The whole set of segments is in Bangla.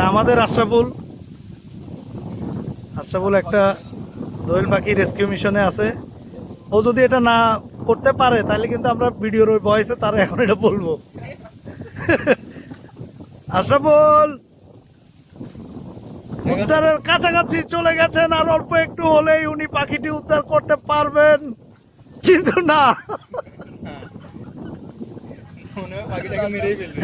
আমাদের আশরাফুল একটা দোয়েল পাখি রেস্কিউ মিশনে আছে। ও যদি এটা না করতে পারে তাহলে কিন্তু আমরা ভিডিওর ওই ভয়েসে তারা এখন এটা বলবো। আশরাফুল উদ্ধারের কাছাকাছি চলে গেছেন, আর অল্প একটু হলেই উনি পাখিটি উদ্ধার করতে পারবেন, কিন্তু না, পাখিটাকে মেরেই ফেলবে।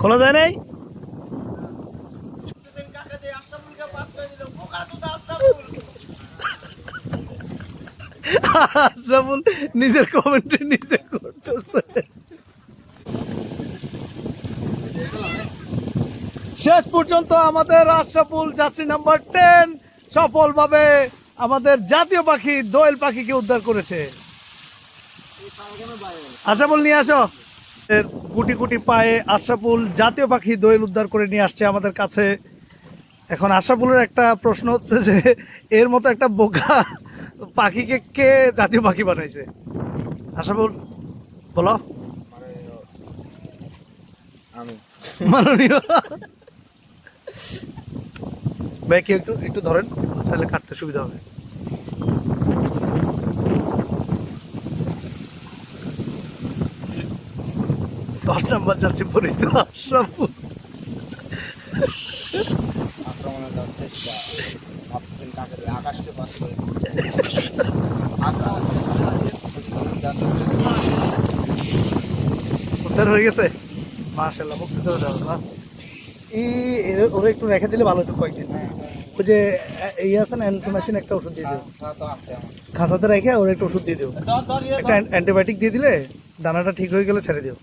খোলা যায় নাই। আশরাফুল নিজের কমেন্টে নিজে করতেছে। শেষ পর্যন্ত আমাদের আশরাফুল যাত্রী নাম্বার 10 সফলভাবে আমাদের জাতীয় পাখি দোয়েল পাখিকে উদ্ধার করেছে। আশরাফুল নিয়ে আসো। গুটি গুটি পায়ে আশরাফুল জাতীয় পাখি দোয়েল উদ্ধার করে নিয়ে আসছে আমাদের কাছে। এখন আশরাফুলের একটা প্রশ্ন হচ্ছে যে এর মতো একটা বোকা পাখিকে কে জাতীয় পাখি বানাইছে? আশরাফুল বলো। মাননীয় ভাই কি একটু একটু ধরেন, তাহলে কাটতে সুবিধা হবে। দশ নম্বর যাচ্ছে পরিচিত আশরাফুল। উদ্ধার হয়ে গেছে, মাশাআল্লাহ, মুক্তি করে দেওয়া না। ওরা একটু রেখে দিলে ভালো হতো কয়েকদিন। ওই যে এই আছে না অ্যান্থ্রামাইসিন, একটা ওষুধ দিয়ে দিও, খাঁচাতে রেখে ওরা একটা ওষুধ দিয়ে দিও, একটা অ্যান্টিবায়োটিক দিয়ে দিলে দানাটা ঠিক হয়ে গেলে ছেড়ে দিও।